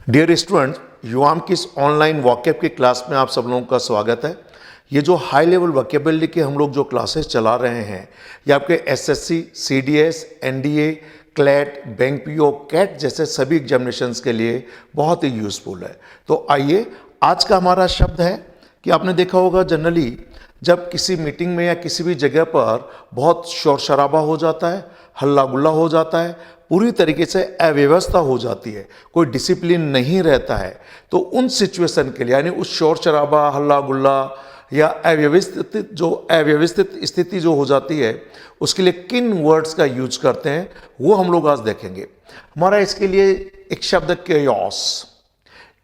Dear students, युवाम की इस online walk up की क्लास में आप सब लोगों का स्वागत है। ये जो हाई लेवल वोकेबलरी के हम लोग जो क्लासेस चला रहे हैं, ये आपके SSC, CDS, NDA, CLAT, bank PO, CAT जैसे सभी एग्जामिनेशंस के लिए बहुत ही यूज़फुल है। तो आइए, आज का हमारा शब्द है कि आपने देखा होगा जनरली जब किसी मीटिंग में या किसी भी जगह पर बहुत शोर शराबा हो जाता है, हल्ला गुल्ला हो जाता है, पूरी तरीके से अव्यवस्था हो जाती है, कोई डिसिप्लिन नहीं रहता है, तो उन सिचुएशन के लिए यानी उस शोर शराबा, हल्ला गुल्ला या अव्यवस्थित स्थिति जो हो जाती है, उसके लिए किन वर्ड्स का यूज करते हैं वो हम लोग आज देखेंगे। हमारा इसके लिए एक शब्द है केओस।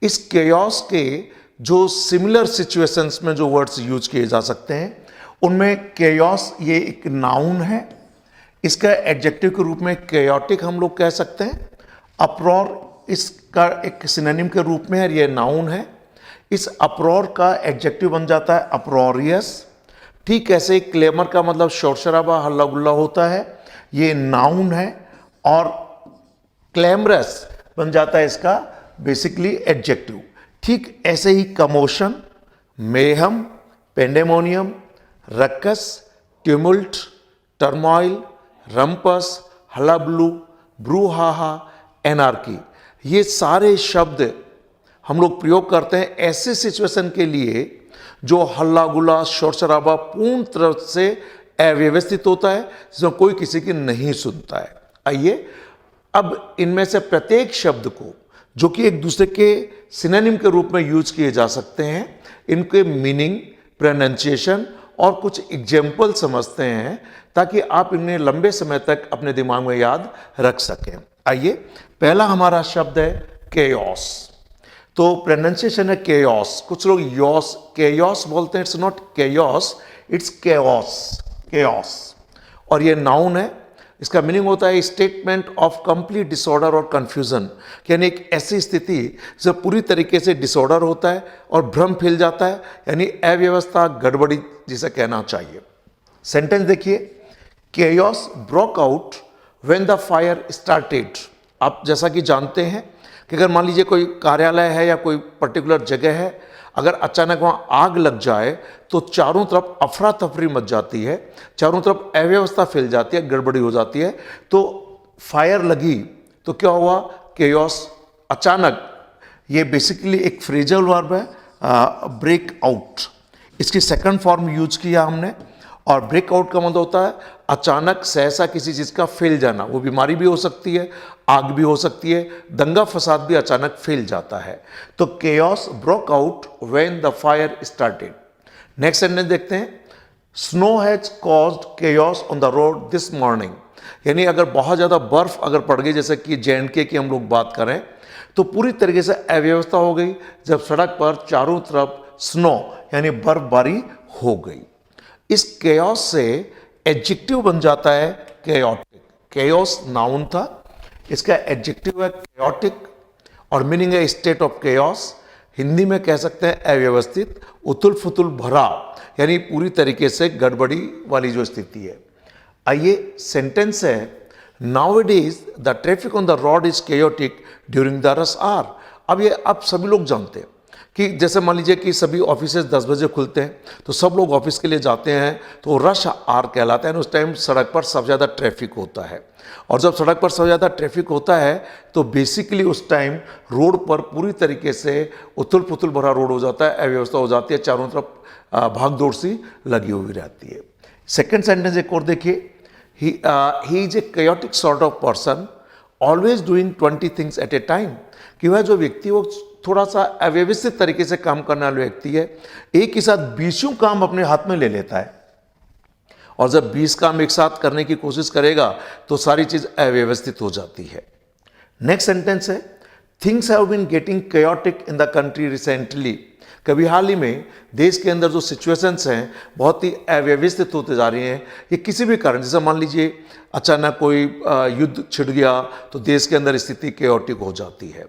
इस केओस के जो सिमिलर सिचुएशंस में जो वर्ड्स यूज किए जा सकते हैं, उनमें केओस ये एक नाउन है। इसका एडजेक्टिव के रूप में केयोटिक हम लोग कह सकते हैं। अप्रोर इसका एक सिनोनिम के रूप में है, ये नाउन है। इस अप्रोर का एडजेक्टिव बन जाता है अप्रोरियस। ठीक ऐसे क्लेमर का मतलब शोर शराबा, हल्ला गुल्ला होता है, ये नाउन है। और क्लेमरस बन जाता है इसका बेसिकली एडजेक्टिव। ठीक ऐसे ही commotion, mayhem, pandemonium, ruckus, tumult, turmoil, rumpus, hullabaloo, brouhaha, anarchy, ये सारे शब्द हम लोग प्रयोग करते हैं ऐसे सिचुएशन के लिए जो हल्ला गुल्ला, शोर शराबा पूर्ण तरह से अव्यवस्थित होता है, जिसमें कोई किसी की नहीं सुनता है। आइए, अब इनमें से प्रत्येक शब्द को जो कि एक दूसरे के सिनोनिम के रूप में यूज किए जा सकते हैं, इनके मीनिंग, प्रोनाउंसिएशन और कुछ एग्जाम्पल समझते हैं, ताकि आप इन्हें लंबे समय तक अपने दिमाग में याद रख सकें। आइए, पहला हमारा शब्द है केओस। तो प्रोनाउंसिएशन है केओस। कुछ लोग योस केओस बोलते हैं, it's not chaos, it's chaos, chaos. और ये नाउन है। इसका मीनिंग होता है स्टेटमेंट ऑफ कंप्लीट डिसऑर्डर और कंफ्यूजन, यानी एक ऐसी स्थिति जब पूरी तरीके से डिसऑर्डर होता है और भ्रम फैल जाता है, यानी अव्यवस्था, गड़बड़ी जिसे कहना चाहिए। सेंटेंस देखिए, chaos broke out when the fire started. आप जैसा कि जानते हैं कि अगर मान लीजिए कोई कार्यालय है या कोई पर्टिकुलर जगह है, अगर अचानक वहाँ आग लग जाए तो चारों तरफ अफरा तफरी मच जाती है, चारों तरफ अव्यवस्था फैल जाती है, गड़बड़ी हो जाती है। तो फायर लगी तो क्या हुआ, केओस अचानक। ये बेसिकली एक फ्रेजल वर्ब है, ब्रेक आउट। इसकी सेकंड फॉर्म यूज किया हमने। और ब्रेकआउट का मतलब होता है अचानक सहसा किसी चीज़ का फैल जाना। वो बीमारी भी हो सकती है, आग भी हो सकती है, दंगा फसाद भी अचानक फैल जाता है। तो chaos broke out when the fire started. Next sentence देखते हैं, snow has caused chaos on the road this morning. यानी अगर बहुत ज़्यादा बर्फ अगर पड़ गई, जैसे कि JNK की हम लोग बात करें, तो पूरी तरीके से अव्यवस्था हो गई जब सड़क पर चारों तरफ स्नो यानी बर्फबारी हो गई। इस केओस से एडजेक्टिव बन जाता है केओटिक। केओस नाउन था, इसका एडजेक्टिव है केओटिक और मीनिंग है स्टेट ऑफ केओस। हिंदी में कह सकते हैं अव्यवस्थित, उथल फुथल भरा, यानी पूरी तरीके से गड़बड़ी वाली जो स्थिति है। आइए, सेंटेंस है, nowadays the traffic on the road is chaotic during the rush hour. अब ये आप सभी लोग जानते हैं कि जैसे मान लीजिए कि सभी ऑफिसेज 10 बजे खुलते हैं, तो सब लोग ऑफिस के लिए जाते हैं, तो रश आवर कहलाता है। उस टाइम सड़क पर सबसे ज़्यादा ट्रैफिक होता है, और जब सड़क पर सबसे ज़्यादा ट्रैफिक होता है तो बेसिकली उस टाइम रोड पर पूरी तरीके से उथल पुथल भरा रोड हो जाता है, अव्यवस्था हो जाती है, चारों तरफ भाग दौड़ सी लगी हुई रहती है। सेकेंड सेंटेंस एक और देखिए, he is a chaotic sort of person always doing 20 things at A time. कि वह जो व्यक्ति वो थोड़ा सा अव्यवस्थित तरीके से काम करने वाला व्यक्ति है, एक ही साथ 20 काम अपने हाथ में ले लेता है, और जब 20 काम एक साथ करने की कोशिश करेगा तो सारी चीज अव्यवस्थित हो जाती है। नेक्स्ट सेंटेंस है, things have been getting chaotic in the country recently. कभी हाल ही में देश के अंदर जो सिचुएशंस हैं बहुत ही अव्यवस्थित होते जा रही हैं, ये किसी भी कारण, जैसे मान लीजिए अचानक कोई युद्ध छिड़ गया तो देश के अंदर स्थिति केओटिक हो जाती है।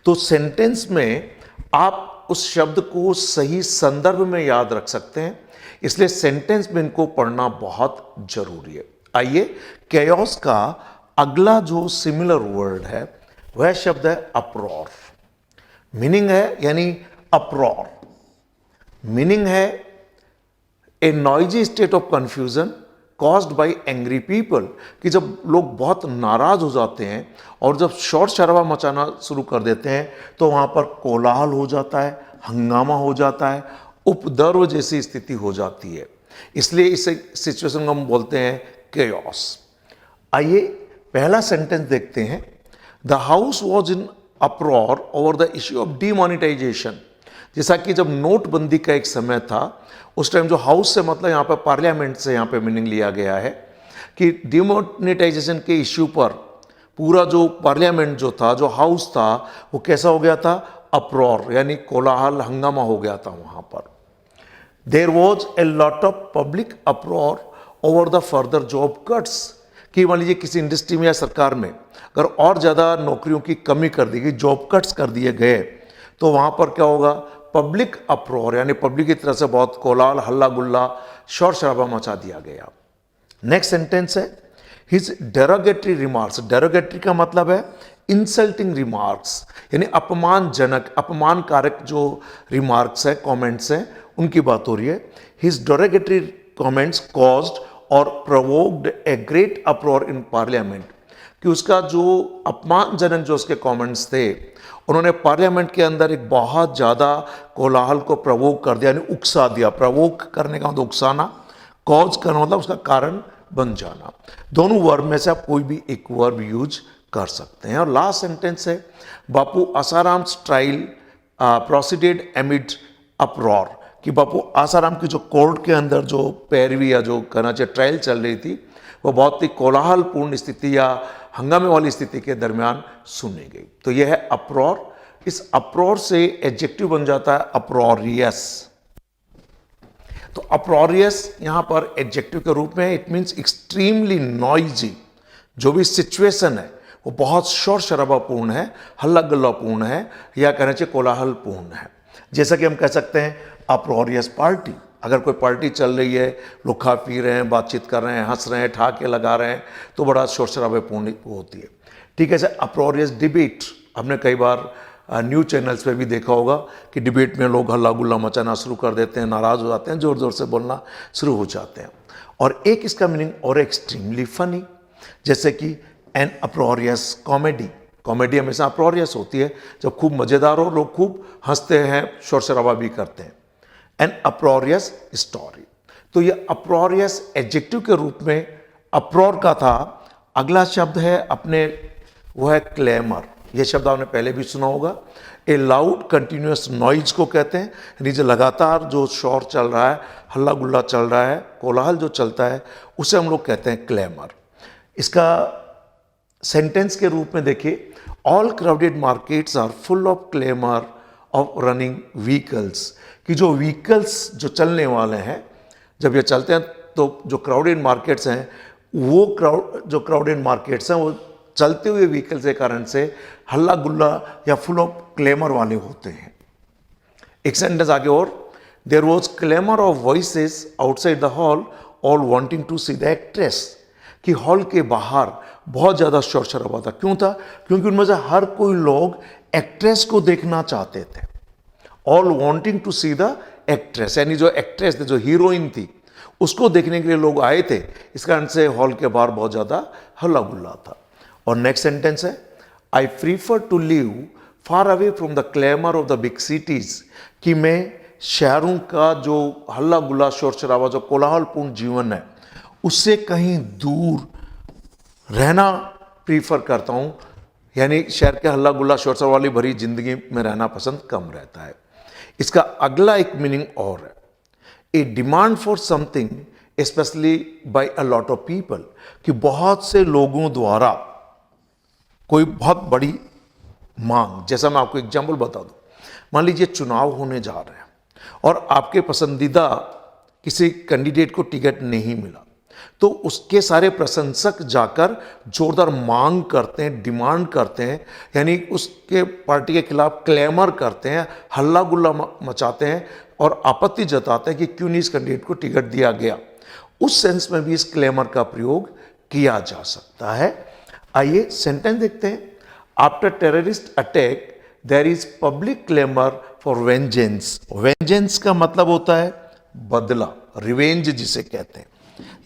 तो सेंटेंस में आप उस शब्द को सही संदर्भ में याद रख सकते हैं, इसलिए सेंटेंस में इनको पढ़ना बहुत जरूरी है। आइए, केओस का अगला जो सिमिलर वर्ड है वह शब्द है अप्रोर। मीनिंग है यानी अप्रॉर, मीनिंग है a noisy state of confusion caused by angry people, कि जब लोग बहुत नाराज हो जाते हैं और जब शोर शराबा मचाना शुरू कर देते हैं तो वहां पर कोलाहल हो जाता है, हंगामा हो जाता है, उपद्रव जैसी स्थिति हो जाती है। इसलिए इस सिचुएशन को हम बोलते हैं केओस। आइए पहला सेंटेंस देखते हैं। The house was in uproar over the issue of demonetisation. जैसा कि जब नोटबंदी का एक समय था, उस टाइम जो हाउस से मतलब यहाँ पर पार्लियामेंट से यहाँ पे मीनिंग लिया गया है कि डिमोनेटाइजेशन के इश्यू पर पूरा जो पार्लियामेंट जो था, जो हाउस था, वो कैसा हो गया था? अप्रॉर, यानी कोलाहल, हंगामा हो गया था वहाँ पर। There was a lot of public uproar over the further job cuts, कि मान लीजिए किसी इंडस्ट्री में या सरकार में अगर और ज़्यादा नौकरियों की कमी कर दी गई, जॉब कट्स कर दिए गए, तो वहाँ पर क्या होगा? पब्लिक अप्रोर, यानी पब्लिक की तरफ से बहुत कोलाहल, हल्ला गुल्ला, शोर शराबा मचा दिया गया। नेक्स्ट सेंटेंस है हिज डेरोगेटरी रिमार्क्स। डेरोगेटरी का मतलब है इंसल्टिंग रिमार्क्स, यानी अपमानजनक, अपमानकारक जो रिमार्क्स है, कमेंट्स हैं, उनकी बात हो रही है। हिज डेरोगेटरी कमेंट्स कॉज्ड और provoked a great अप्रोर in parliament, कि उसका जो अपमानजनक जो उसके कमेंट्स थे, उन्होंने पार्लियामेंट के अंदर एक बहुत ज़्यादा कोलाहल को प्रवोक कर दिया, यानी उकसा दिया। प्रवोक करने का मतलब उकसाना, कॉज करना मतलब उसका कारण बन जाना। दोनों वर्ब में से आप कोई भी एक वर्ब यूज कर सकते हैं। और लास्ट सेंटेंस है बापू आसाराम ट्रायल प्रोसीडेड एमिड अप्रॉर, कि बापू आसाराम की जो कोर्ट के अंदर जो पैरवी या जो कहना चाहिए ट्रायल चल रही थी, वो बहुत ही कोलाहलपूर्ण स्थिति या हंगामे वाली स्थिति के दरमियान सुनी गई। तो यह है अप्रॉर। इस अप्रॉर से एडजेक्टिव बन जाता है अप्रॉरियस। तो अप्रॉरियस यहां पर एडजेक्टिव के रूप में, इट मीन्स एक्सट्रीमली नॉइजी। जो भी सिचुएशन है वो बहुत शोर शराबापूर्ण है, हल्ला गुल्लापूर्ण है, या कहना चाहिए कोलाहलपूर्ण है। जैसा कि हम कह सकते हैं अप्रॉरियस पार्टी। अगर कोई पार्टी चल रही है, लोग खा पी रहे हैं, बातचीत कर रहे हैं, हंस रहे हैं, ठहाके लगा रहे हैं, तो बड़ा शोर शराबेपूर्ण होती है। ठीक है। जैसे अप्रॉरियस डिबेट, हमने कई बार न्यूज़ चैनल्स पे भी देखा होगा कि डिबेट में लोग हल्ला गुल्ला मचाना शुरू कर देते हैं, नाराज़ हो जाते हैं, ज़ोर ज़ोर से बोलना शुरू हो जाते हैं। और एक इसका मीनिंग और एक्सट्रीमली फनी, जैसे कि एन अप्रॉरियस कॉमेडी। कॉमेडी हमेशा अप्रॉरियस होती है जब खूब मज़ेदार हो, लोग खूब हंसते हैं, शोर शराबा भी करते हैं। An uproarious story. तो ये अप्रॉरियस एडजेक्टिव के रूप में अप्रॉर का था। अगला शब्द है अपने, वो है क्लेमर। यह शब्द आपने पहले भी सुना होगा। ए लाउड कंटिन्यूस नॉइज को कहते हैं, यानी जो लगातार जो शोर चल रहा है, हल्ला गुल्ला चल रहा है, कोलाहल जो चलता है, उसे हम लोग कहते हैं क्लेमर। इसका सेंटेंस के रूप में देखिए, all crowded markets are full of clamour of running vehicles, कि जो व्हीकल्स जो चलने वाले हैं, जब ये चलते हैं तो जो क्राउडेड मार्केट्स हैं, वो जो क्राउडेड मार्केट्स हैं वो चलते हुए व्हीकल्स के कारण से हल्ला गुल्ला या फुल ऑफ क्लेमर वाले होते हैं। एक सेंटेंस आगे और, there was clamour of voices outside the hall all wanting to see the actress, कि हॉल के बाहर बहुत ज़्यादा शोर शराबा था। क्यों था? क्योंकि उनमें से हर कोई लोग एक्ट्रेस को देखना चाहते थे। All wanting to see the actress, यानी जो एक्ट्रेस थी, जो हीरोइन थी, उसको देखने के लिए लोग आए थे। इस कारण से हॉल के बाहर बहुत ज़्यादा हल्ला गुल्ला था। और नेक्स्ट सेंटेंस है I prefer to live far away from the clamour of the big cities, कि मैं शहरों का जो हल्ला गुल्ला, शोर शराबा, जो कोलाहलपूर्ण जीवन है, उससे कहीं दूर रहना प्रीफर करता हूँ। यानी शहर के हल्ला गुल्ला, शोर शराबा वाली भरी जिंदगी में रहना पसंद कम रहता है। इसका अगला एक मीनिंग और है, a demand for something especially by a lot of people, कि बहुत से लोगों द्वारा कोई बहुत बड़ी मांग। जैसा मैं आपको एग्जाम्पल बता दूं, मान लीजिए चुनाव होने जा रहे हैं और आपके पसंदीदा किसी कैंडिडेट को टिकट नहीं मिला, तो उसके सारे प्रशंसक जाकर जोरदार मांग करते हैं, डिमांड करते हैं, यानी उसके पार्टी के खिलाफ क्लेमर करते हैं, हल्ला गुल्ला मचाते हैं और आपत्ति जताते हैं कि क्यों नहीं इस कैंडिडेट को टिकट दिया गया। उस सेंस में भी इस क्लेमर का प्रयोग किया जा सकता है। आइए सेंटेंस देखते हैं। After terrorist attack there is public clamour for vengeance. Vengeance का मतलब होता है बदला, रिवेंज जिसे कहते हैं,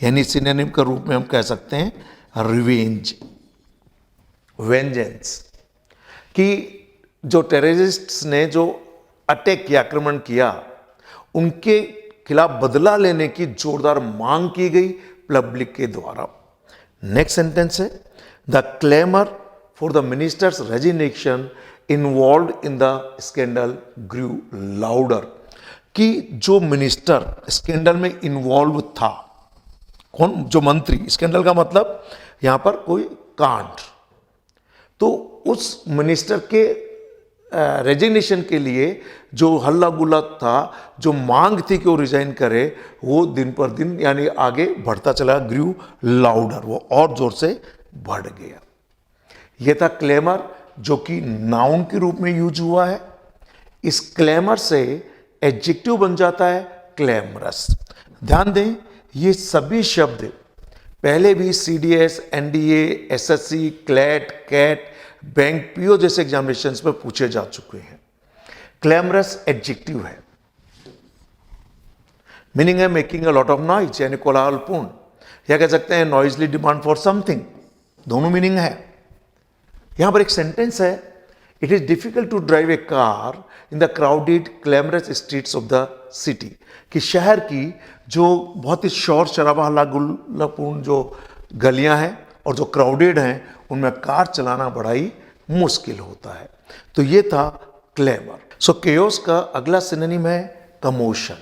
यानी सिनोनिम के रूप में हम कह सकते हैं रिवेंज, वेंजेंस। कि जो टेररिस्ट्स ने जो अटैक किया, आक्रमण किया, उनके खिलाफ बदला लेने की जोरदार मांग की गई पब्लिक के द्वारा। नेक्स्ट सेंटेंस है the clamour for the minister's resignation involve in the scandal grew louder. कि जो मिनिस्टर स्कैंडल में इन्वॉल्व था, कौन, जो मंत्री, स्कैंडल का मतलब यहां पर कोई कांड, तो उस मिनिस्टर के रेजिग्नेशन के लिए जो हल्ला गुल्ला था, जो मांग थी कि वो रिजाइन करे, वो दिन पर दिन यानी आगे बढ़ता चला, ग्रू लाउडर, वो और जोर से बढ़ गया। ये था क्लेमर, जो कि नाउन के रूप में यूज हुआ है। इस क्लेमर से एडजेक्टिव बन जाता है क्लेमरस। ध्यान दें, ये सभी शब्द पहले भी CDS, NDA, SSC, CLAT, CAT, bank PO जैसे एग्जामिनेशंस में पूछे जा चुके हैं। क्लैमरस एडजेक्टिव है, मीनिंग है making a lot of noise, यानी कोलाहलपूर्ण, या कह सकते हैं नॉइजली डिमांड फॉर समथिंग, दोनों मीनिंग है। यहां पर एक सेंटेंस है, it is difficult to drive a car in the crowded clamorous streets of the city. कि शहर की जो बहुत ही शोर शराबा हल्ला गुल्लापूर्ण जो गलियां हैं और जो क्राउडेड हैं, उनमें कार चलाना बड़ा ही मुश्किल होता है। तो ये था क्लेमर। सो केओस का अगला सिनोनिम है कमोशन।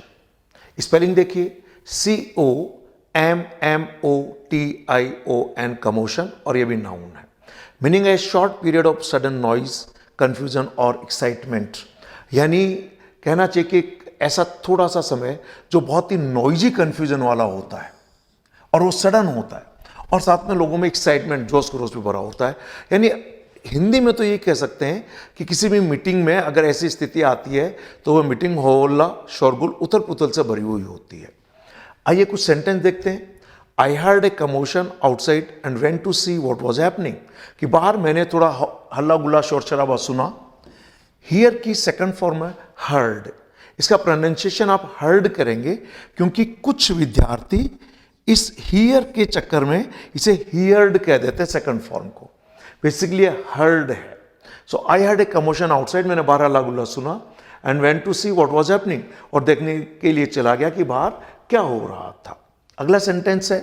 स्पेलिंग देखिए, COMMOTION, कमोशन, और ये भी नाउन है। मीनिंग है short period of sudden noise, confusion और एक्साइटमेंट। यानी कहना चाहिए कि ऐसा थोड़ा सा समय जो बहुत ही नॉइजी कंफ्यूजन वाला होता है और वो सडन होता है, और साथ में लोगों में एक्साइटमेंट, जोश खरोश भी भरा होता है। यानी हिंदी में तो ये कह सकते हैं कि किसी भी मीटिंग में अगर ऐसी स्थिति आती है तो वह मीटिंग होल्ला शोरगुल उथल पुथल से भरी हुई होती है। आइए कुछ सेंटेंस देखते हैं। I heard a commotion outside and went to see what was happening. कि बाहर मैंने थोड़ा हल्ला गुल्ला शोर शराबा सुना। हियर की सेकंड फॉर्म है हर्ड। इसका प्रोनाउंसिएशन आप हर्ड करेंगे क्योंकि कुछ विद्यार्थी इस हियर के चक्कर में इसे हियर्ड कह देते हैं सेकंड फॉर्म को। बेसिकली हर्ड है। So I heard a commotion outside, मैंने बाहर हल्ला गुल्ला सुना, and went to see what was happening, और देखने के लिए चला गया कि बाहर क्या हो रहा था। अगला सेंटेंस है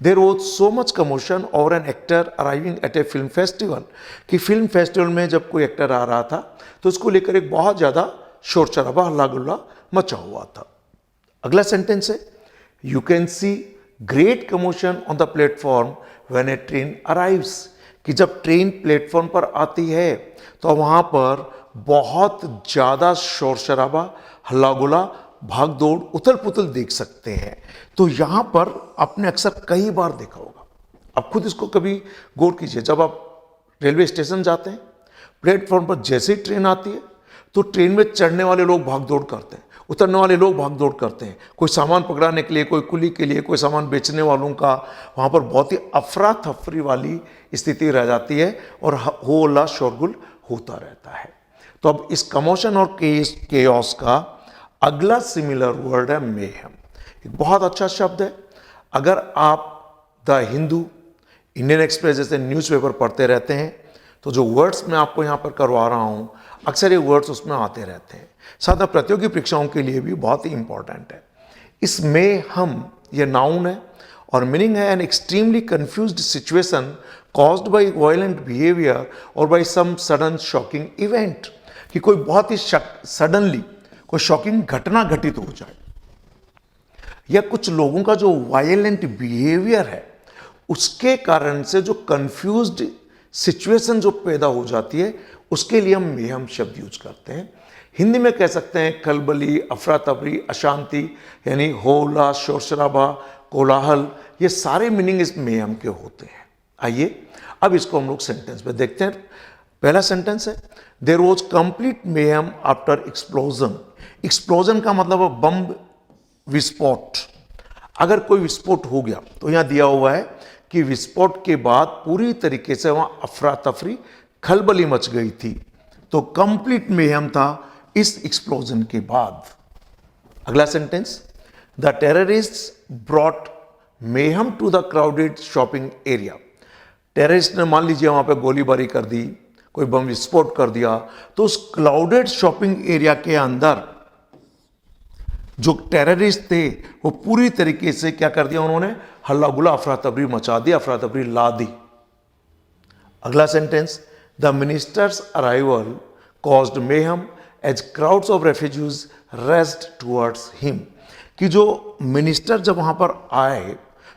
there was so much commotion over an actor arriving at a film festival. कि फिल्म फेस्टिवल में जब कोई एक्टर आ रहा था तो उसको लेकर एक बहुत ज्यादा शोर शराबा हल्ला गुल्ला मचा हुआ था। अगला सेंटेंस है you can see great commotion on the platform when A train arrives. कि जब ट्रेन प्लेटफॉर्म पर आती है तो वहां पर बहुत ज्यादा शोर शराबा, हल्ला गुल्ला, भाग दौड़, उथल पुथल देख सकते हैं। तो यहां पर आपने अक्सर कई बार देखा होगा, आप खुद इसको कभी गौर कीजिए। जब आप रेलवे स्टेशन जाते हैं, प्लेटफॉर्म पर जैसे ही ट्रेन आती है तो ट्रेन में चढ़ने वाले लोग भाग दौड़ करते हैं, उतरने वाले लोग भाग दौड़ करते हैं। कोई सामान पकड़ाने के लिए, कोई कुली के लिए, कोई सामान बेचने वालों का, वहाँ पर बहुत ही अफरा तफरी वाली स्थिति रह जाती है और हो हल्ला शोरगुल होता रहता है। तो अब इस कमोशन और केओस का अगला सिमिलर वर्ड है मेहम। एक बहुत अच्छा शब्द है। अगर आप द हिंदू, इंडियन एक्सप्रेस जैसे न्यूज़पेपर पढ़ते रहते हैं तो जो वर्ड्स मैं आपको यहाँ पर करवा रहा हूँ, अक्सर ये वर्ड्स उसमें आते रहते हैं। साथ में प्रतियोगी परीक्षाओं के लिए भी बहुत ही इंपॉर्टेंट है। इसमें हम ये नाउन है और मीनिंग है an extremely confused situation caused by violent behaviour or by some sudden shocking event. कि कोई बहुत ही सडनली कोई शॉकिंग घटना घटित हो जाए, या कुछ लोगों का जो वायलेंट बिहेवियर है उसके कारण से जो कंफ्यूज्ड सिचुएशन जो पैदा हो जाती है, उसके लिए हम मेहम शब्द यूज करते हैं। हिंदी में कह सकते हैं खलबली, अफरा तफरी, अशांति, यानी होला, शोर शराबा, कोलाहल, ये सारे मीनिंग इस मेहम के होते हैं। आइए अब इसको हम लोग सेंटेंस में देखते हैं। पहला सेंटेंस है there was complete mayhem after explosion. Explosion का मतलब है बम, विस्फोट। अगर कोई विस्फोट हो गया तो यहां दिया हुआ है कि विस्फोट के बाद पूरी तरीके से वहां अफरा तफरी, खलबली मच गई थी। तो कंप्लीट मेहम था इस एक्सप्लोजन के बाद। अगला sentence, the terrorist brought mayhem to the crowded shopping area. Terrorist ने मान लीजिए वहां पे गोलीबारी कर दी, कोई बम विस्फोट कर दिया, तो उस क्राउडेड शॉपिंग एरिया के अंदर जो टेररिस्ट थे वो पूरी तरीके से क्या कर दिया, उन्होंने हल्ला गुल्ला अफरा तफरी मचा दी, अफरा तफरी ला दी। अगला sentence, the minister's arrival caused mayhem as crowds of refugees raced towards him. कि जो मिनिस्टर जब वहां पर आए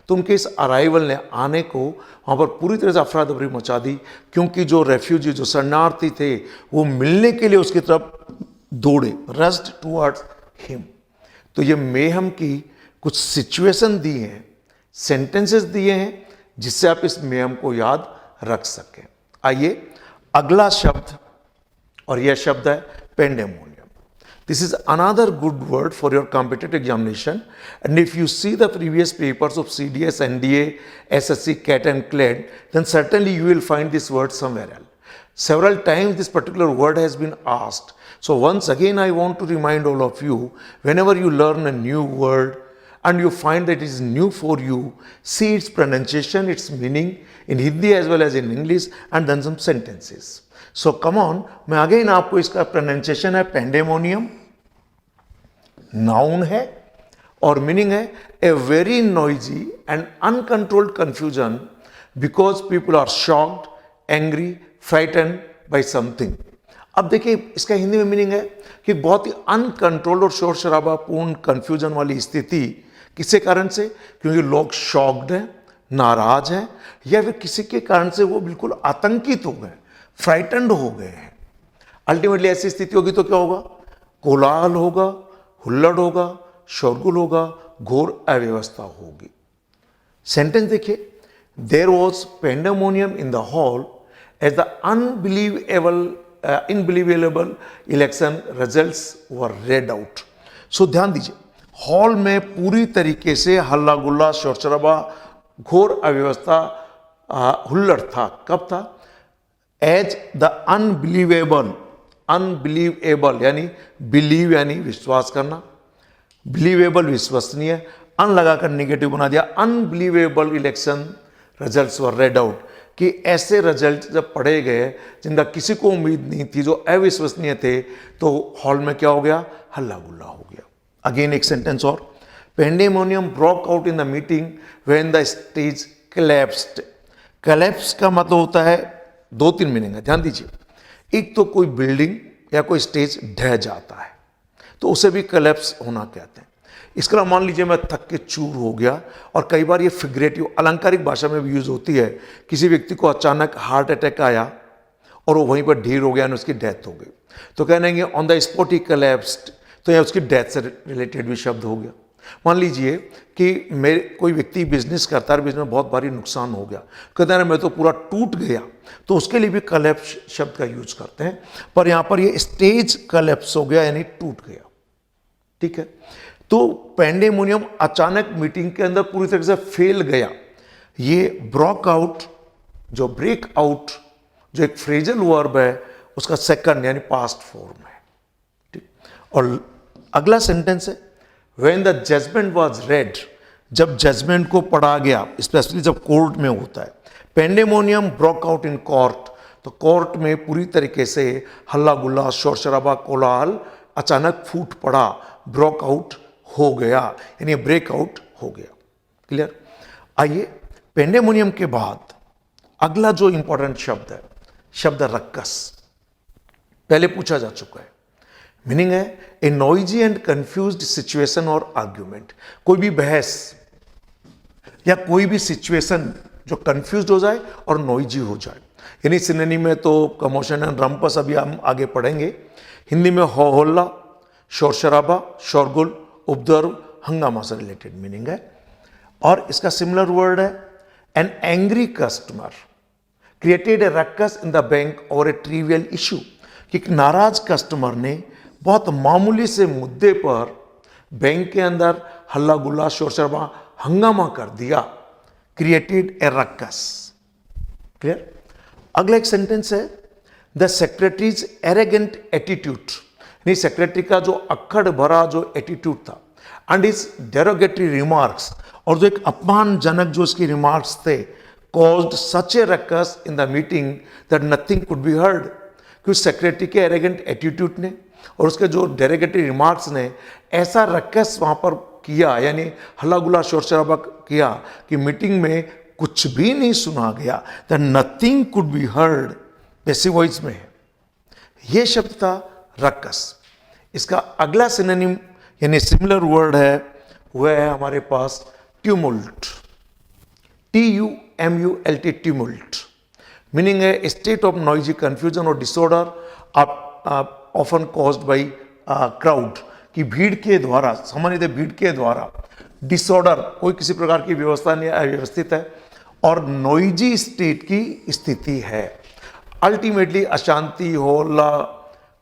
तो उनके इस अराइवल ने, आने को, वहां पर पूरी तरह से अफरा तफरी मचा दी, क्योंकि जो रेफ्यूजी, जो शरणार्थी थे, वो मिलने के लिए उसकी तरफ दौड़े, रेस्ड टुवर्ड्स हिम। तो ये मेहम की कुछ सिचुएशन दी हैं, सेंटेंसेस दिए हैं, जिससे आप इस मेहम को याद रख सकें। आइए अगला शब्द, और यह शब्द है pandemonium. This is another good word for your competitive examination, and if you see the previous papers of CDS, NDA, SSC, CAT and CLED, then certainly you will find this word somewhere else. Several times this particular word has been asked. So once again I want to remind all of you, whenever you learn a new word and you find that it is new for you, see its pronunciation, its meaning in Hindi as well as in English, and then some sentences. So come on, मैं again आपको इसका pronunciation है pandemonium, noun है, और meaning है a very noisy and uncontrolled confusion because people are shocked, angry, frighten by something. अब देखिए इसका हिंदी में मीनिंग है कि बहुत ही अनकंट्रोल्ड और शोर शराबापूर्ण कंफ्यूजन वाली स्थिति, किसके कारण से? क्योंकि लोग शॉक्ड हैं, नाराज हैं, या फिर किसी के कारण से वो बिल्कुल आतंकित हो गए, फ्राइटन्ड हो गए हैं। अल्टीमेटली ऐसी स्थिति होगी तो क्या होगा? कोलाहल होगा, हुल्लड़ होगा, शोरगुल होगा, घोर अव्यवस्था होगी। सेंटेंस देखिए, there was pandemonium in the hall as the unbelievable election results were read out. So ध्यान दीजिए, हॉल में पूरी तरीके से हल्ला गुल्ला, शोर शराबा, घोर अव्यवस्था, हुल्लड़ था। कब था? एज द अनबिलीवेबल, अनबिलीवेबल यानी बिलीव यानी विश्वास करना, बिलीवेबल विश्वसनीय, अन लगाकर नेगेटिव बना दिया, unbelievable election results were read out, कि ऐसे रिजल्ट जब पढ़े गए जिनका किसी को उम्मीद नहीं थी, जो अविश्वसनीय थे, तो हॉल में क्या हो गया? हल्ला गुल्ला हो गया। अगेन एक सेंटेंस और, pandemonium broke out in the meeting when the stage collapsed। Collapse का मतलब होता है, दो तीन मीनिंग है, ध्यान दीजिए। एक तो कोई बिल्डिंग या कोई स्टेज ढह जाता है तो उसे भी कलेप्स होना कहते हैं। इसका मान लीजिए मैं थक के चूर हो गया, और कई बार ये फिगरेटिव अलंकारिक भाषा में भी यूज होती है। किसी व्यक्ति को अचानक हार्ट अटैक आया और वो वहीं पर ढेर हो गया और उसकी डेथ हो गई, तो कहने ऑन द स्पॉट ही कलेप्स्ड, तो यह उसकी डेथ से रिलेटेड भी शब्द हो गया। मान लीजिए कि मेरे कोई व्यक्ति बिजनेस करता है, बिजनेस में बहुत भारी नुकसान हो गया, कहते हैं मैं तो पूरा टूट गया, तो उसके लिए भी कलेप्स शब्द का यूज करते हैं। पर यहां पर ये स्टेज कलेप्स हो गया यानी टूट गया, ठीक है। तो पेंडेमोनियम अचानक मीटिंग के अंदर पूरी तरह से फेल गया। ये ब्रोक आउट, जो ब्रेक आउट, जो एक फ्रेजल वर्ब है, उसका सेकंड यानी पास्ट फॉर्म है, ठीक। और अगला सेंटेंस है, When the judgment was read, जब जजमेंट को पढ़ा गया, स्पेशली जब कोर्ट में होता है। Pandemonium broke out in court, तो कोर्ट में पूरी तरीके से हल्ला गुल्ला, शोर शराबा, कोलाहल अचानक फूट पड़ा, ब्रोक आउट हो गया, यानी ब्रेक आउट हो गया। क्लियर? आइए पेंडेमोनियम के बाद अगला जो इंपॉर्टेंट शब्द है, शब्द रक्कस। पहले पूछा जा चुका है, मीनिंग है a noisy and confused situation और आर्ग्यूमेंट। कोई भी बहस या कोई भी सिचुएशन जो कंफ्यूज्ड हो जाए और नॉइजी हो जाए, यानी सिनोनिम में तो कमोशन एंड रंपस अभी हम आगे पढ़ेंगे। हिंदी में हो हल्ला, शोर शराबा, शोरगुल, उपद्रव, हंगामा से रिलेटेड मीनिंग है। और इसका सिमिलर वर्ड है an angry customer created a ruckus in the bank और ए ट्रिवियल इशू, कि एक नाराज कस्टमर ने बहुत मामूली से मुद्दे पर बैंक के अंदर हल्ला गुल्ला, शोर शराबा, हंगामा कर दिया, क्रिएटेड ए रक्कस। क्लियर? अगला एक सेंटेंस है, द सेक्रेटरीज एरेगेंट एटीट्यूड, नहीं सेक्रेटरी का जो अक्खड़ भरा जो एटीट्यूड था, एंड इज डेरोगेटरी रिमार्क्स, और जो एक अपमानजनक जो इसकी रिमार्क्स थे, caused such A ruckus in the meeting that nothing could be heard, कि उस सेक्रेटरी के एरेगेंट एटीट्यूड ने और उसके जो डेरोगेटरी रिमार्क्स ने ऐसा रकस वहाँ पर किया, यानी हल्ला गुल्ला शोर शराबा किया कि मीटिंग में कुछ भी नहीं सुना गया, that nothing could be heard, passive voice में है। ये शब्द था रक्कस। इसका अगला सिनोनिम यानी सिमिलर वर्ड है, वह है हमारे पास ट्यूमुल्ट, TUMULT, ट्यूमुल्ट, मीनिंग है स्टेट ऑफ नॉइजी कंफ्यूजन और disorder often caused by crowd, कि भीड़ के द्वारा, सामान्यतः भीड़ के द्वारा, डिसऑर्डर कोई किसी प्रकार की व्यवस्था नहीं, अव्यवस्थित है, और नॉइजी स्टेट की स्थिति है। अल्टीमेटली अशांति, होला,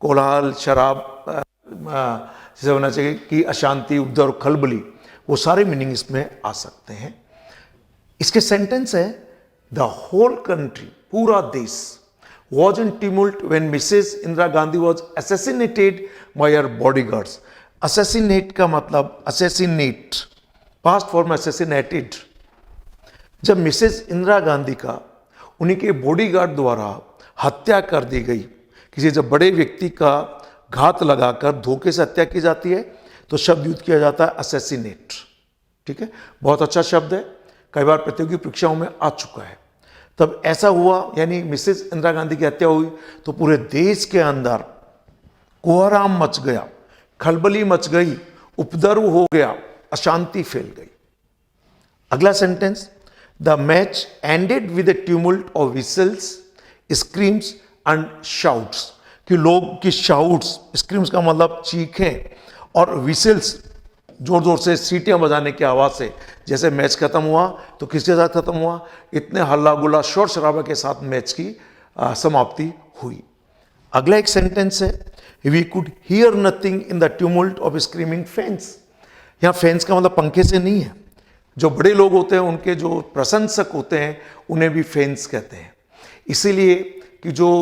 कोलाहल, शराब, जैसे होना चाहिए कि अशांति, उपद्रव, खलबली, वो सारे मीनिंग इसमें आ सकते हैं। इसके सेंटेंस है द होल कंट्री, पूरा देश, was in tumult when Mrs. Indira Gandhi was assassinated by her bodyguards. Assassinate का मतलब assassinate, past form assassinated। जब मिसेस इंदिरा गांधी का उन्हीं के बॉडीगार्ड द्वारा हत्या कर दी गई, किसी जब बड़े व्यक्ति का घात लगाकर धोखे से हत्या की जाती है तो शब्द यूज किया जाता है असैसिनेट। ठीक है, बहुत अच्छा शब्द है, कई बार प्रतियोगी परीक्षाओं में आ चुका है। तब ऐसा हुआ, यानी मिसेस इंदिरा गांधी की हत्या हुई तो पूरे देश के अंदर कोहराम मच गया, खलबली मच गई, उपद्रव हो गया, अशांति फैल गई। अगला sentence, the match ended with A tumult of whistles, screams and shouts, कि लोग की शाउट्स, स्क्रीम्स का मतलब चीखें, और विसल्स जोर जोर से सीटियां बजाने की आवाज़ से जैसे मैच खत्म हुआ तो किसके साथ खत्म हुआ, इतने हल्ला गुल्ला शोर शराबा के साथ मैच की समाप्ति हुई। अगला एक सेंटेंस है, we could hear nothing in the tumult of screaming fans. यहाँ फैंस का मतलब पंखे से नहीं है, जो बड़े लोग होते हैं उनके जो प्रशंसक होते हैं उन्हें भी फैंस कहते हैं। इसीलिए कि जो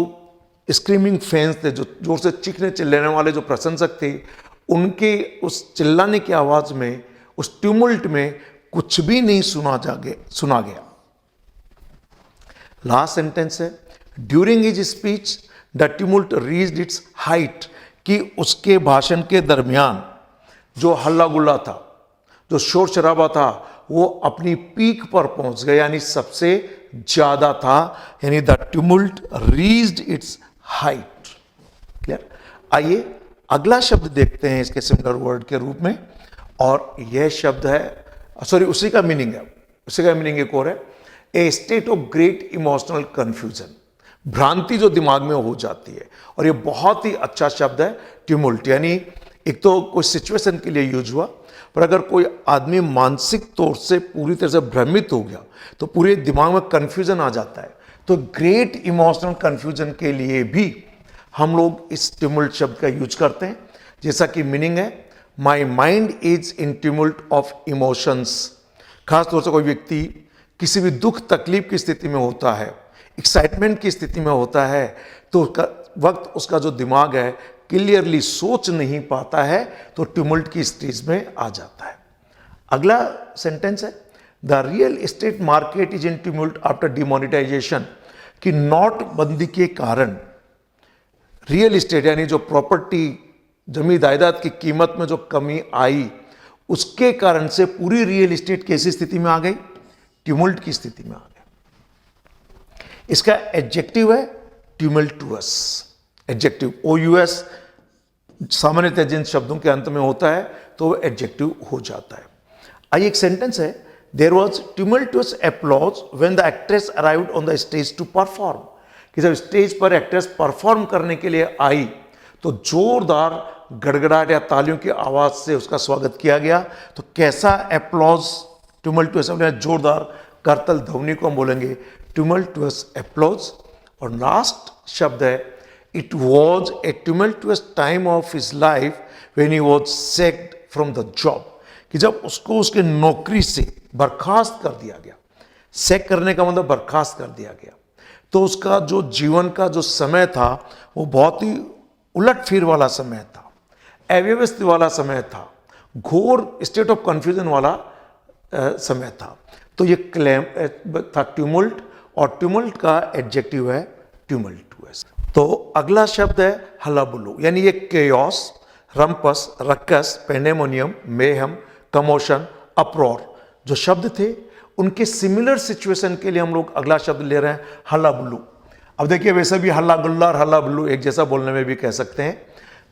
स्क्रीमिंग फैंस थे, जो जोर से चीखने चिल्लाने वाले जो प्रशंसक थे, उनके उस चिल्लाने की आवाज में, उस ट्यूमुल्ट में कुछ भी नहीं सुना गया। लास्ट सेंटेंस है, during his speech the tumult reached it's height, कि उसके भाषण के दरमियान जो हल्ला गुल्ला था, जो शोर शराबा था, वो अपनी पीक पर पहुंच गया, यानी सबसे ज्यादा था, यानी the tumult reached it's height. Clear? आइए अगला शब्द देखते हैं इसके सिमिलर वर्ड के रूप में, और यह शब्द है, सॉरी उसी का मीनिंग है, उसी का मीनिंग एक और है, a state of great emotional confusion, भ्रांति जो दिमाग में हो जाती है। और ये बहुत ही अच्छा शब्द है ट्यूमुल्ट, यानी एक तो कोई सिचुएशन के लिए यूज हुआ, पर अगर कोई आदमी मानसिक तौर से पूरी तरह से भ्रमित हो गया तो पूरे दिमाग में कंफ्यूजन आ जाता है। तो ग्रेट इमोशनल कंफ्यूजन के लिए भी हम लोग इस ट्यूमुल्ट शब्द का यूज करते हैं, जैसा कि मीनिंग है, my mind is in tumult of emotions. खासतौर से कोई व्यक्ति किसी भी दुख तकलीफ की स्थिति में होता है, एक्साइटमेंट की स्थिति में होता है, तो वक्त उसका जो दिमाग है क्लियरली सोच नहीं पाता है, तो ट्यूमुल्ट की स्टेज में आ जाता है। अगला सेंटेंस है, the real estate market is in tumult after demonetisation, कि नोटबंदी के कारण रियल एस्टेट यानी जो प्रॉपर्टी, जमीन जायदाद की कीमत में जो कमी आई, उसके कारण से पूरी रियल एस्टेट कैसी स्थिति में आ गई, ट्यूमुल्ट की स्थिति में आ गई। इसका एडजेक्टिव है ट्यूमल्टुअस, एडजेक्टिव OUS सामान्यतः जिन शब्दों के अंत में होता है तो वो एडजेक्टिव हो जाता है। आइए एक सेंटेंस है, there was tumultuous applause when the actress arrived on the stage to perform, कि जब स्टेज पर एक्ट्रेस परफॉर्म करने के लिए आई तो जोरदार गड़गड़ाहट या तालियों की आवाज से उसका स्वागत किया गया। तो कैसा अप्लॉज, ट्यूमल्टुअस, जोरदार करतल ध्वनि को हम बोलेंगे ट्यूमल्टुअस अप्लॉज। और लास्ट शब्द है, it was a tumultuous time of his life when he was sacked from the job, कि जब उसको उसके नौकरी से बर्खास्त कर दिया गया। सेक करने का मतलब बर्खास्त कर दिया गया। तो उसका जो जीवन का जो समय था वो बहुत ही उलटफेर वाला समय था, अव्यवस्थित वाला समय था, घोर स्टेट ऑफ कंफ्यूजन वाला समय था। तो ये क्लेम था ट्यूमुल्ट, और ट्यूमुल्ट का एडजेक्टिव है ट्यूमल्टुअस। तो अगला शब्द है हल्लाबुल्लू, यानी ये केओस, रम्पस, रक्कस, पेंडेमोनियम, मेहम, कमोशन, अप्रोर जो शब्द थे उनके सिमिलर सिचुएशन के लिए हम लोग अगला शब्द ले रहे हैं हल्लाबुल्लू। अब देखिए वैसे भी हल्ला गुल्ला और हल्लाबुल्लू एक जैसा बोलने में भी कह सकते हैं।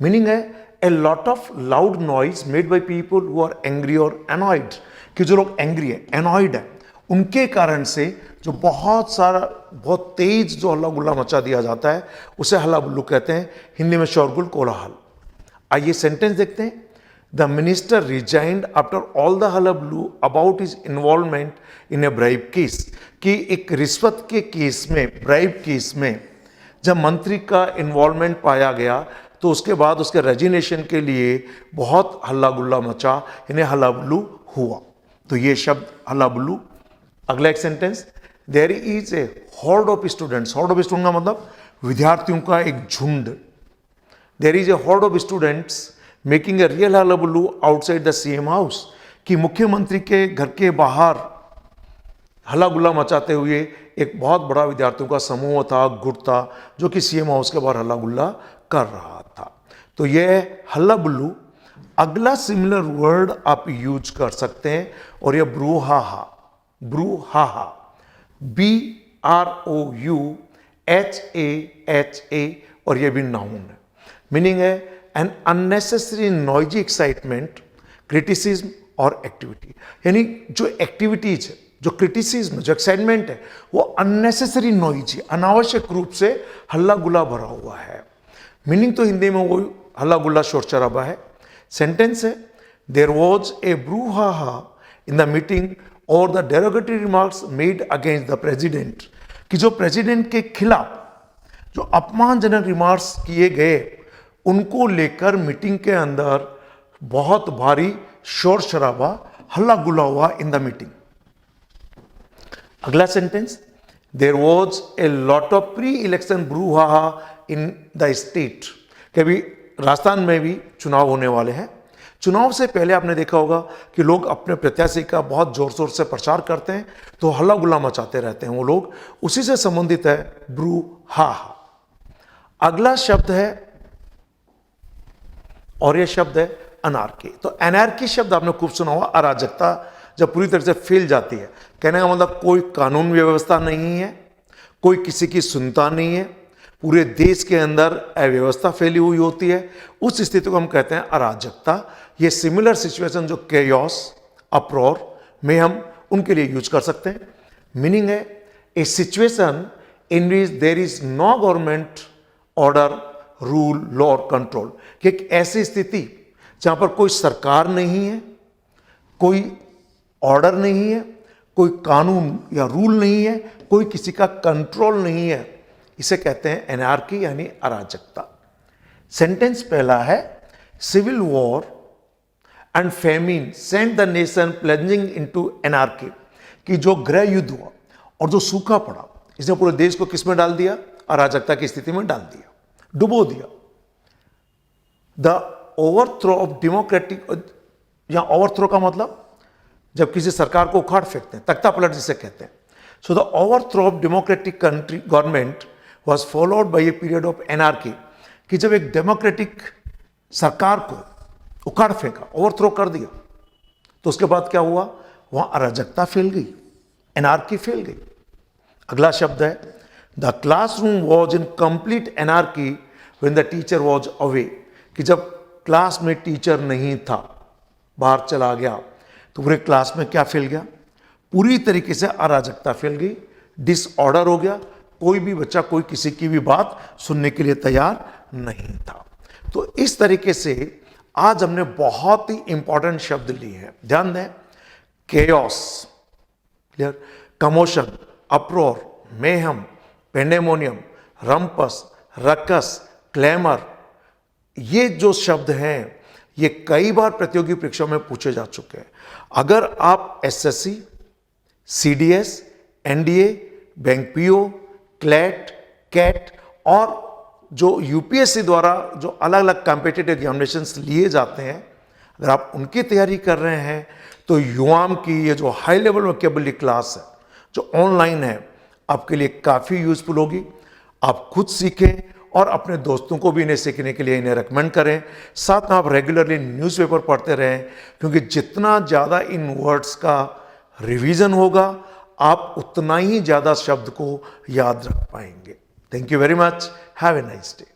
मीनिंग है a lot of loud noise made by people who are angry और एनॉयड, कि जो लोग एंग्री है, एनॉयड है, उनके कारण से जो बहुत तेज जो हल्ला गुल्ला मचा दिया जाता है उसे हल्लाबुल्लू कहते हैं, हिंदी में शोरगुल कोलाहल। आइए सेंटेंस देखते हैं। The minister resigned after all the hullabaloo about his involvement in a bribe case, कि एक रिश्वत के केस में, ब्राइब केस में जब मंत्री का इन्वॉल्वमेंट पाया गया तो उसके बाद उसके रेजिग्नेशन के लिए बहुत हल्ला गुल्ला मचा, इन्हें हल्लाबुल्लू हुआ। तो ये शब्द हल्लाबुल्लू। अगला एक sentence, there is a horde of students, horde of student का मतलब विद्यार्थियों का एक झुंड। There is a horde of students making a real hullabaloo outside the CM house, कि मुख्यमंत्री के घर के बाहर हल्ला गुल्ला मचाते हुए एक बहुत बड़ा विद्यार्थियों का समूह था, गुट था, जो कि सीएम हाउस के बाहर हल्ला गुल्ला कर रहा था। तो यह है हल्लाबुल्लू। अगला सिमिलर वर्ड आप यूज कर सकते हैं और यह ब्रूहाहा, ब्रूहाहा, BROUHAHA, और यह भी नाउन है। मीनिंग है an unnecessary noisy excitement, criticism और एक्टिविटी, यानी जो एक्टिविटीज है, जो क्रिटिसिज्म, जो एक्साइटमेंट है, वो अननेसेसरी नॉइजी, अनावश्यक रूप से हल्ला गुल्ला भरा हुआ है। मीनिंग तो हिंदी में वो हल्ला गुल्ला शोर शराबा है। सेंटेंस है, there was a brouhaha in the meeting over the derogatory remarks made against the president, कि जो प्रेसिडेंट के खिलाफ जो अपमानजनक रिमार्क्स किए गए उनको लेकर मीटिंग के अंदर बहुत भारी शोर शराबा, हल्ला गुल्ला हुआ इन द मीटिंग। अगला sentence, there was a lot of pre election brouhaha in the state, कि अभी राजस्थान में भी चुनाव होने वाले हैं। चुनाव से पहले आपने देखा होगा कि लोग अपने प्रत्याशी का बहुत जोर शोर से प्रचार करते हैं, तो हल्ला गुल्ला मचाते रहते हैं वो लोग, उसी से संबंधित है ब्रूहाहा। अगला शब्द है, और यह शब्द है अनार्की। तो एनार्की शब्द आपने खूब सुना होगा, अराजकता जब पूरी तरह से फैल जाती है, कहने का मतलब कोई कानून व्यवस्था नहीं है, कोई किसी की सुनता नहीं है, पूरे देश के अंदर अव्यवस्था फैली हुई होती है, उस स्थिति को हम कहते हैं अराजकता। ये सिमिलर सिचुएशन जो केओस, अप्रोर में हम उनके लिए यूज कर सकते हैं। मीनिंग है a situation in which there is no government order, rule, law or control, कि एक ऐसी स्थिति जहां पर कोई सरकार नहीं है, कोई ऑर्डर नहीं है, कोई कानून या रूल नहीं है, कोई किसी का कंट्रोल नहीं है, इसे कहते हैं एनार्की यानी अराजकता। सेंटेंस पहला है, civil war and famine sent the nation plunging into anarchy, कि जो गृह युद्ध हुआ और जो सूखा पड़ा, इसने पूरे देश को किस में डाल दिया? अराजकता की स्थिति में डाल दिया, डुबो दिया। द ओवरथ्रो ऑफ डेमोक्रेटिक, यहां ओवरथ्रो का मतलब जब किसी सरकार को उखाड़ फेंकते हैं, तख्ता पलट जिसे कहते हैं। So the overthrow of democratic country government was followed by a period of anarchy, कि जब एक डेमोक्रेटिक सरकार को उखाड़ फेंका, ओवरथ्रो कर दिया, तो उसके बाद क्या हुआ? वहां अराजकता फैल गई, एनार्की फैल गई। अगला शब्द है, the classroom was in complete anarchy when the teacher was away, कि जब क्लास में टीचर नहीं था, बाहर चला गया, तो पूरे क्लास में क्या फैल गया? पूरी तरीके से अराजकता फैल गई, डिसऑर्डर हो गया, कोई भी बच्चा कोई किसी की भी बात सुनने के लिए तैयार नहीं था। तो इस तरीके से आज हमने बहुत ही इंपॉर्टेंट शब्द लिए हैं, ध्यान दें। Chaos, clear, commotion, uproar, mayhem, pandemonium, rumpus, ruckus, clamour, ये जो शब्द हैं ये कई बार प्रतियोगी परीक्षाओं में पूछे जा चुके हैं। अगर आप SSC, CDS, NDA, bank PO, CLAT, CAT और जो यूपीएससी द्वारा जो अलग अलग कॉम्पिटिटिव एग्जामिनेशंस लिए जाते हैं, अगर आप उनकी तैयारी कर रहे हैं तो युवाम की ये जो हाई लेवल वोकेबुलरी क्लास है जो ऑनलाइन है आपके लिए काफ़ी यूजफुल होगी। आप खुद सीखें और अपने दोस्तों को भी इन्हें सीखने के लिए इन्हें रेकमेंड करें। साथ में आप रेगुलरली न्यूज़पेपर पढ़ते रहें, क्योंकि जितना ज़्यादा इन वर्ड्स का रिवीजन होगा आप उतना ही ज़्यादा शब्द को याद रख पाएंगे। Thank you very much. Have a nice day.